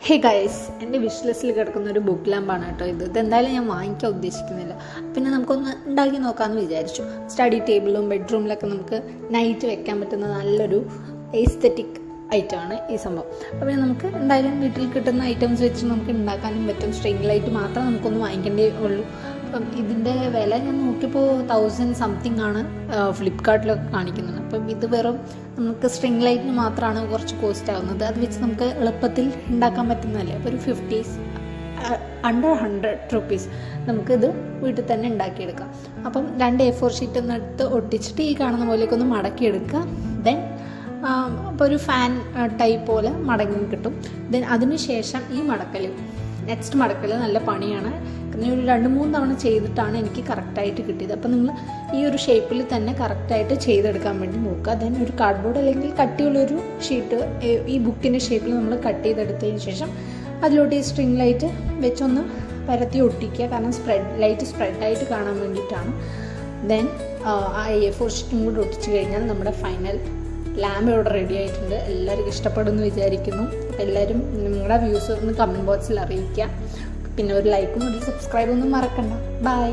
Hey guys, എൻ്റെ wish ലിസ്റ്റിൽ കിടക്കുന്ന ഒരു ബുക്ക് ലാമ്പാണ് കേട്ടോ ഇതെന്തായാലും ഞാൻ വാങ്ങിക്കാൻ ഉദ്ദേശിക്കുന്നില്ല. പിന്നെ നമുക്കൊന്ന് ഉണ്ടാക്കി നോക്കാമെന്ന് വിചാരിച്ചു. സ്റ്റഡി ടേബിളിലും ബെഡ്റൂമിലൊക്കെ നമുക്ക് നൈറ്റ് വെക്കാൻ പറ്റുന്ന നല്ലൊരു എസ്തെറ്റിക് ഐറ്റമാണ് ഈ സംഭവം. അപ്പോൾ നമുക്ക് എന്തായാലും വീട്ടിൽ കിട്ടുന്ന ഐറ്റംസ് വെച്ച് നമുക്ക് ഉണ്ടാക്കാനും പറ്റും. സ്ട്രിംഗ് ലൈറ്റ് മാത്രം നമുക്കൊന്ന് വാങ്ങിക്കേണ്ടേ ഉള്ളൂ. അപ്പം ഇതിൻ്റെ വില ഞാൻ നോക്കിയപ്പോൾ 1000 സംതിങ് ആണ് ഫ്ലിപ്കാർട്ടിലൊക്കെ കാണിക്കുന്നത്. അപ്പം ഇത് വെറും നമുക്ക് സ്ട്രിംഗ് ലൈറ്റിന് മാത്രമാണ് കുറച്ച് കോസ്റ്റ് ആകുന്നത്. അത് വെച്ച് നമുക്ക് എളുപ്പത്തിൽ ഉണ്ടാക്കാൻ പറ്റുന്നതല്ലേ. അപ്പോൾ ഒരു 50 അണ്ടർ 100 റുപ്പീസ് നമുക്കിത് വീട്ടിൽ തന്നെ ഉണ്ടാക്കിയെടുക്കാം. അപ്പം 2 A4 ഷീറ്റ് ഒന്ന് എടുത്ത് ഒട്ടിച്ചിട്ട് ഈ കാണുന്ന പോലെയൊക്കെ ഒന്ന് മടക്കിയെടുക്കുക. ദെൻ അപ്പോൾ ഒരു ഫാൻ ടൈപ്പ് പോലെ മടങ്ങി കിട്ടും. ദെൻ അതിന് ശേഷം ഈ നെക്സ്റ്റ് മടക്കൽ നല്ല പണിയാണ്. ഞാൻ ഒരു 2-3 തവണ ചെയ്തിട്ടാണ് എനിക്ക് കറക്റ്റായിട്ട് കിട്ടിയത്. അപ്പോൾ നിങ്ങൾ ഈ ഒരു ഷേപ്പിൽ തന്നെ കറക്റ്റായിട്ട് ചെയ്തെടുക്കാൻ വേണ്ടി നോക്കുക. ദെൻ ഒരു കാർഡ്ബോർഡ് അല്ലെങ്കിൽ കട്ടിയുള്ളൊരു ഷീറ്റ് ഈ ബുക്കിൻ്റെ ഷേപ്പിൽ നമ്മൾ കട്ട് ചെയ്തെടുത്തതിന് ശേഷം അതിലോട്ട് ഈ സ്ട്രിംഗ് ലൈറ്റ് വെച്ചൊന്ന് പരത്തി ഒട്ടിക്കുക. കാരണം ലൈറ്റ് സ്പ്രെഡായിട്ട് കാണാൻ വേണ്ടിയിട്ടാണ്. ദെൻ ആ A4 ഷീറ്റും കൂടി ഒട്ടിച്ച് കഴിഞ്ഞാൽ നമ്മുടെ ഫൈനൽ ലാമ്പ് ഇവിടെ റെഡി ആയിട്ടുണ്ട്. എല്ലാവർക്കും ഇഷ്ടപ്പെടുമെന്ന് വിചാരിക്കുന്നു. എല്ലാവരും നിങ്ങളുടെ വ്യൂസ് ഒന്ന് കമൻറ്റ് ബോക്സിൽ അറിയിക്കുക. പിന്നെ ഒരു ലൈക്കും ഒരു സബ്സ്ക്രൈബൊന്നും മറക്കണ്ട. ബൈ.